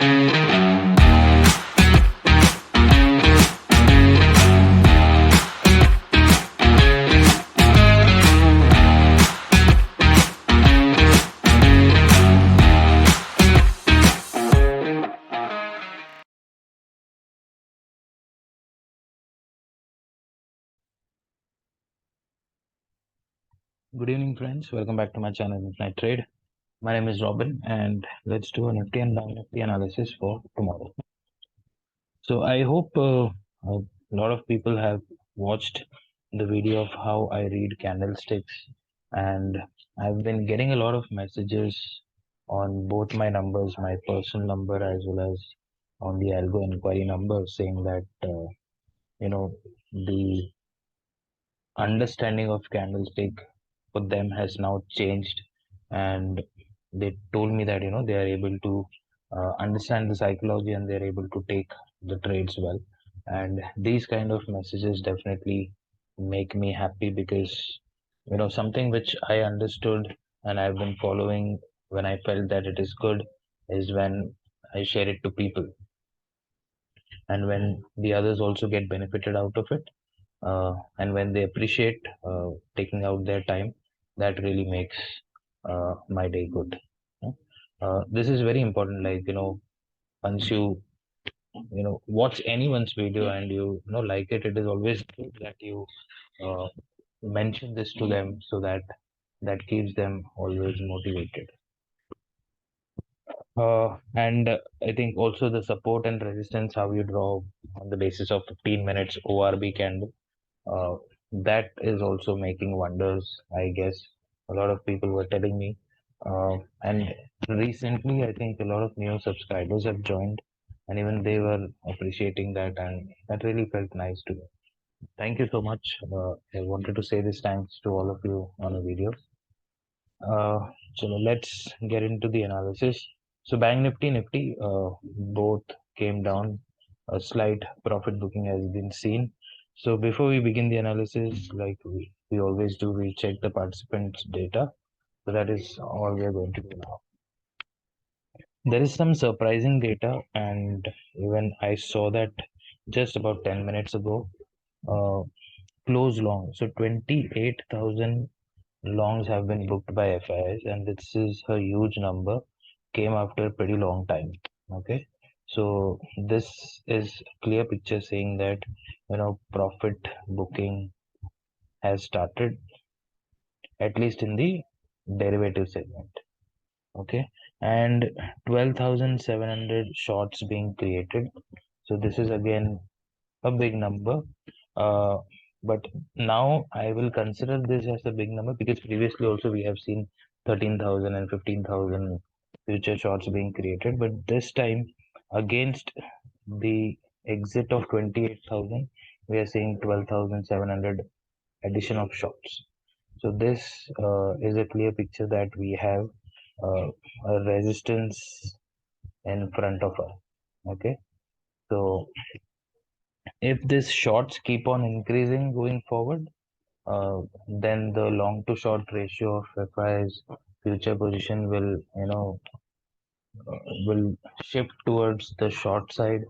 Good evening, friends. Welcome back to my channel, Intraday Trade. My name is Robin, and let's do a Nifty and Bank Nifty analysis for tomorrow. So I hope a lot of people have watched the video of how I read candlesticks, and I've been getting a lot of messages on both my numbers, my personal number as well as on the Algo inquiry number, saying that the understanding of candlestick for them has now changed, and they told me that they are able to understand the psychology and they're able to take the trades well. And these kind of messages definitely make me happy, because something which I understood and I've been following when I felt that it is good is when I share it to people, and when the others also get benefited out of it, and when they appreciate taking out their time, that really makes my day good. This is very important. Like, once you watch anyone's video and you like it, it is always good that you uh, mention this to them, so that keeps them always motivated. And I think also the support and resistance, how you draw on the basis of 15 minutes ORB candle, uh, that is also making wonders, I guess. A lot of people were telling me, and recently I think a lot of new subscribers have joined, and even they were appreciating that, and that really felt nice to me. Thank you so much. I wanted to say this thanks to all of you on a video. uh, so let's get into the analysis. So Bank Nifty, both came down. A slight profit booking has been seen. So before we begin the analysis, like we always do, we check the participants' data. So that is all we are going to do now. There is some surprising data, and even I saw that just about 10 minutes ago. Uh, Close long. So 28,000 longs have been booked by FIs, and this is a huge number. Came after a pretty long time. Okay, so this is a clear picture saying that profit booking has started, at least in the derivative segment. Okay, and 12,700 shorts being created. So this is again a big number. Uh, but now I will consider this as a big number, because previously also we have seen 13,000 and 15,000 future shorts being created. But this time, against the exit of 28,000, we are seeing 12,700 addition of shorts. So this is a clear picture that we have uh, a resistance in front of us. Okay, so if these shorts keep on increasing going forward, then the long to short ratio of FI's future position will shift towards the short side,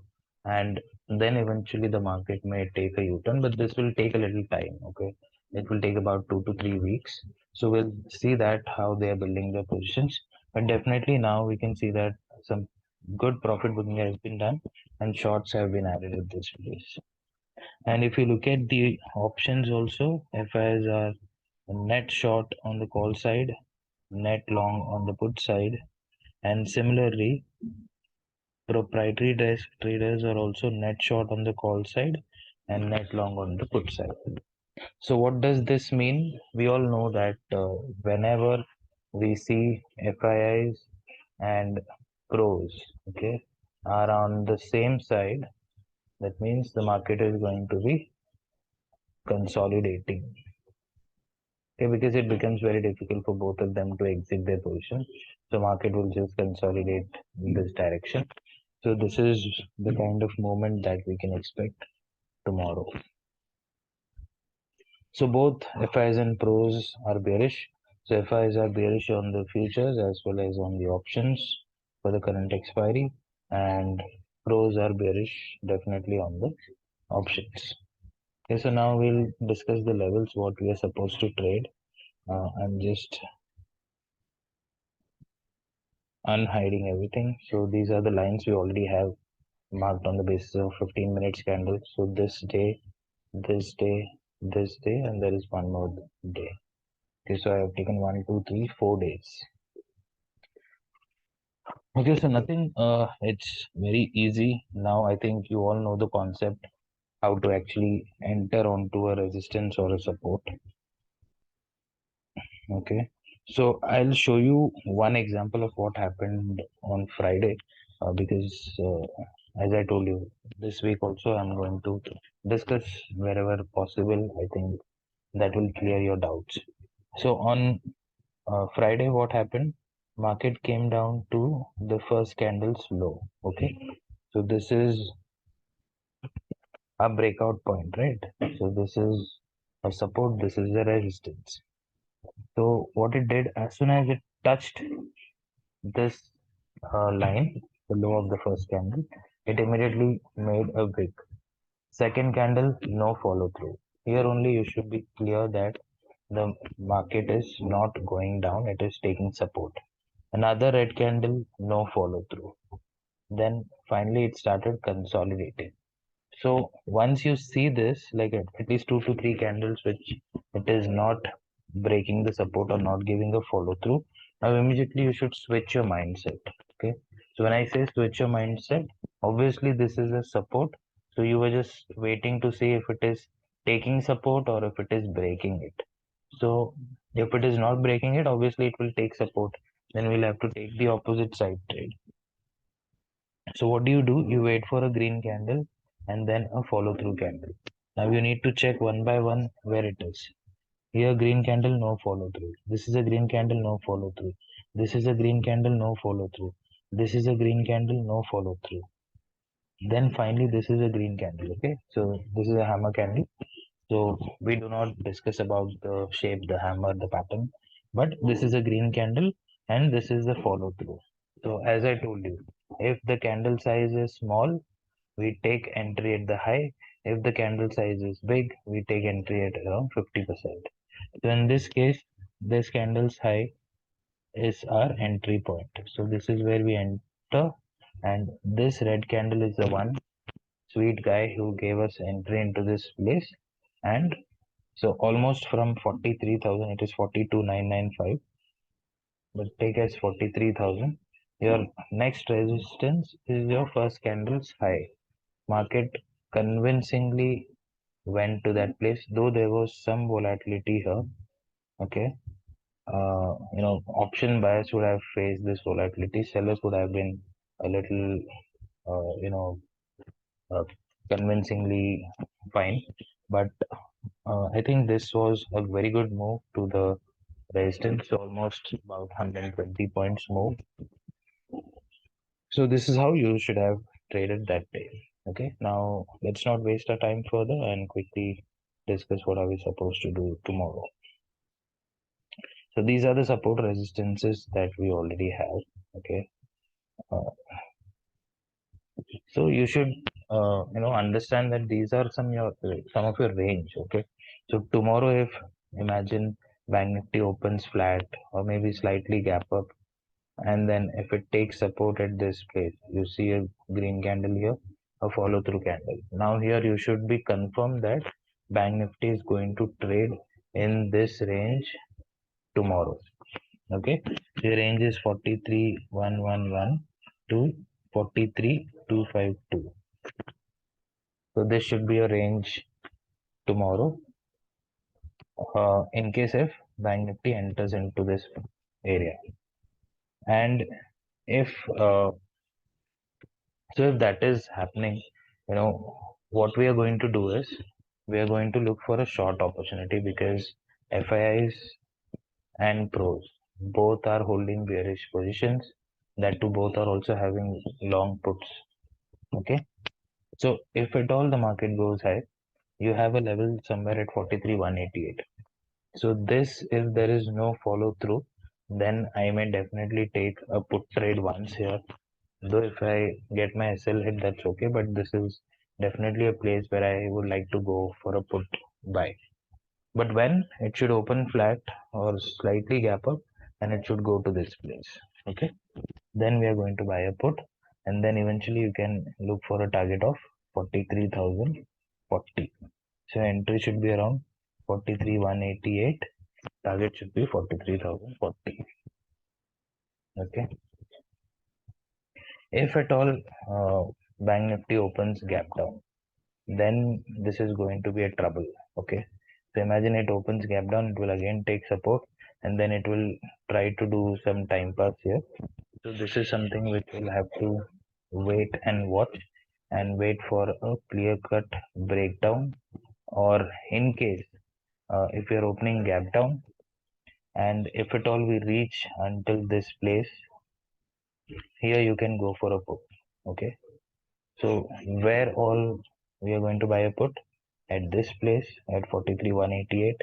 and then eventually the market may take a U-turn, but this will take a little time. Okay, it will take about 2 to 3 weeks. So we'll see that how they are building their positions, but definitely now we can see that some good profit booking has been done and shorts have been added at this place. And if you look at the options also, FIs are net short on the call side, net long on the put side, and similarly, proprietary desk traders are also net short on the call side and net long on the put side. So what does this mean? We all know that whenever we see FIIs and pros, okay, are on the same side, that means the market is going to be consolidating. Okay, because it becomes very difficult for both of them to exit their position. So market will just consolidate in this direction. So this is the kind of movement that we can expect tomorrow. So both FIs and pros are bearish. So FIs are bearish on the futures as well as on the options for the current expiry, and pros are bearish definitely on the options. Okay, so now we'll discuss the levels what we are supposed to trade. I'm just unhiding everything. So these are the lines we already have marked on the basis of 15 minutes candle. So this day, this day, this day, and there is one more day. Okay, so I have taken 1, 2, 3, 4 days. Okay, so nothing, it's very easy. Now I think you all know the concept, how to actually enter onto a resistance or a support. Okay, so I'll show you one example of what happened on Friday, because as I told you, this week also I'm going to discuss wherever possible. I think that will clear your doubts. So on Friday, what happened? Market came down to the first candle's low. Okay, so this is a breakout point, right? So this is a support, this is a resistance. So what it did, as soon as it touched this line, the low of the first candle, it immediately made a wick. Second candle, no follow through. Here only you should be clear that the market is not going down, it is taking support. Another red candle, no follow through. Then finally it started consolidating. So once you see this, like at least 2 to 3 candles, which it is not breaking the support or not giving a follow through, now immediately you should switch your mindset. Okay. So when I say switch your mindset, obviously this is a support. So you were just waiting to see if it is taking support or if it is breaking it. So if it is not breaking it, obviously it will take support. Then we'll have to take the opposite side trade. So what do? You wait for a green candle and then a follow through candle. Now you need to check one by one where it is. Here green candle, no follow through. This is a green candle, no follow through. This is a green candle, no follow through. This is a green candle, no follow through. Then finally this is a green candle. Okay, so this is a hammer candle. So we do not discuss about the shape, the hammer, the pattern, but this is a green candle and this is the follow through. So as I told you, if the candle size is small, we take entry at the high. If the candle size is big, we take entry at around 50%. So in this case, this candle's high is our entry point. So this is where we enter, and this red candle is the one sweet guy who gave us entry into this place. And so almost from 43,000, it is 42,995, but take as 43,000. Your next resistance is your first candle's high. Market convincingly went to that place, though there was some volatility here. Okay. Option buyers would have faced this volatility. Sellers would have been a little, uh, you know, uh, convincingly fine. But I think this was a very good move to the resistance, almost about 120 points move. So this is how you should have traded that day. Okay, now let's not waste our time further and quickly discuss what are we supposed to do tomorrow. So these are the support resistances that we already have. Okay, uh, so you should understand that these are some of your range. Okay, so tomorrow if imagine Bank Nifty opens flat or maybe slightly gap up, and then if it takes support at this place, you see a green candle here, a follow through candle. Now here you should be confirmed that Bank Nifty is going to trade in this range tomorrow. Okay, the range is 43,111 to 43,252. So this should be a range tomorrow, in case if Bank Nifty enters into this area. And if if that is happening, what we are going to do is we are going to look for a short opportunity, because FIIs and pros both are holding bearish positions. That too, both are also having long puts. Okay, so if at all the market goes high, you have a level somewhere at 43,188. So this, if there is no follow through, then I may definitely take a put trade once here, Though if I get my SL hit, that's okay, but this is definitely a place where I would like to go for a put buy. But when it should open flat or slightly gap up, and it should go to this place. Okay, then we are going to buy a put, and then eventually you can look for a target of 43,040. So entry should be around 43,188. Target should be 43,040. Okay. If at all Bank Nifty opens gap down, then this is going to be a trouble. Okay. So imagine it opens gap down, it will again take support, and then it will try to do some time pass here. So this is something which we'll have to wait and watch, and wait for a clear cut breakdown, or in case if you're opening gap down, and if at all we reach until this place, here you can go for a put. Okay. So where all we are going to buy a put? At this place at 43,188,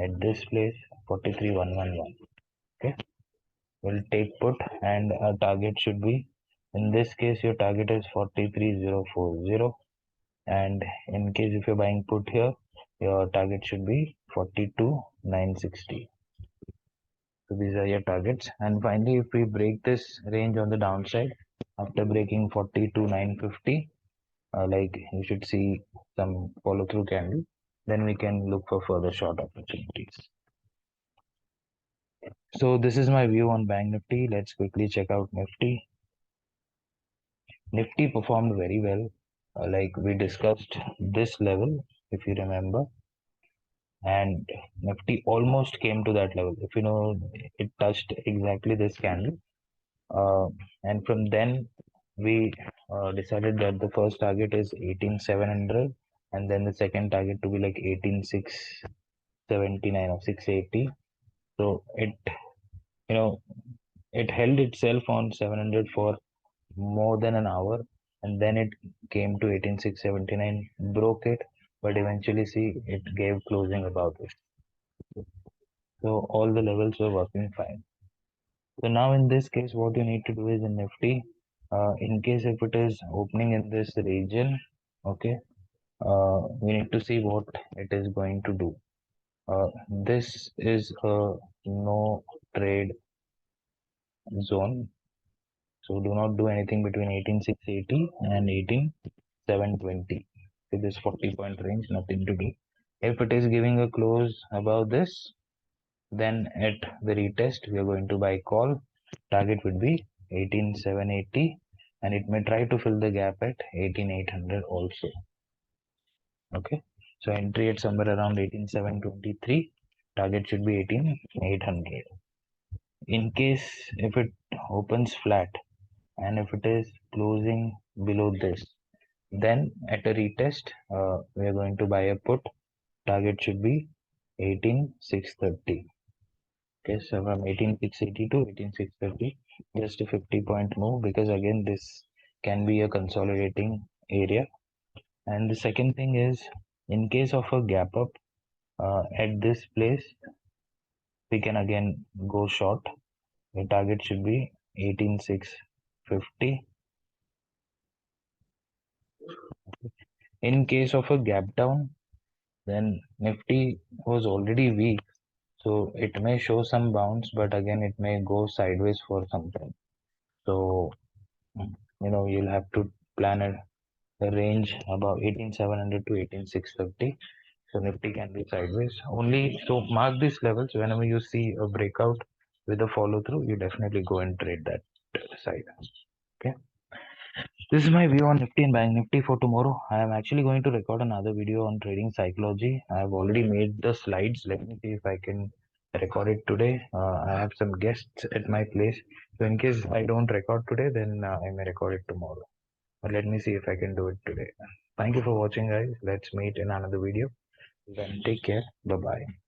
at this place 43,111. Okay, we'll take put, and our target should be, in this case your target is 43,040, and in case if you're buying put here, your target should be 42,960. So these are your targets. And finally, if we break this range on the downside after breaking 42,950, like you should see some follow through candle, then we can look for further short opportunities. So this is my view on Bank Nifty. Let's quickly check out Nifty. Nifty performed very well. Like we discussed this level, if you remember, and Nifty almost came to that level. If you know, it touched exactly this candle. And from then we decided that the first target is 18,700, and then the second target to be like 18,679 or 680. So you know it held itself on 700 for more than an hour, and then it came to 18,679, broke it, but eventually see it gave closing above it. So all the levels were working fine. So now in this case, what you need to do is in Nifty, in case if it is opening in this region, okay, we need to see what it is going to do. This is a no trade zone, so do not do anything between 18,680 and 18,720. So this 40-point range, nothing to do. If it is giving a close above this, then at the retest we are going to buy call. Target would be 18,780, and it may try to fill the gap at 18,800 also. Okay, so entry at somewhere around 18,723. Target should be 18,800. In case if it opens flat, and if it is closing below this, then at a retest we are going to buy a put. Target should be 18,630. Okay, so from 18,680 to 18,630, just a 50-point move, because again this can be a consolidating area. And the second thing is, in case of a gap up at this place, we can again go short. The target should be 18,650. In case of a gap down, then Nifty was already weak, so it may show some bounce, but again it may go sideways for some time. So you'll have to plan a range about 18,700 to 18,650. So Nifty can be sideways only. So mark these levels. Whenever you see a breakout with a follow through, you definitely go and trade that side. Okay. This is my view on Nifty and Bank Nifty for tomorrow. I am actually going to record another video on trading psychology. I have already made the slides. Let me see if I can record it today. I have some guests at my place. So in case I don't record today, then I may record it tomorrow. But let me see if I can do it today. Thank you for watching, guys. Let's meet in another video. Then take care. Bye bye.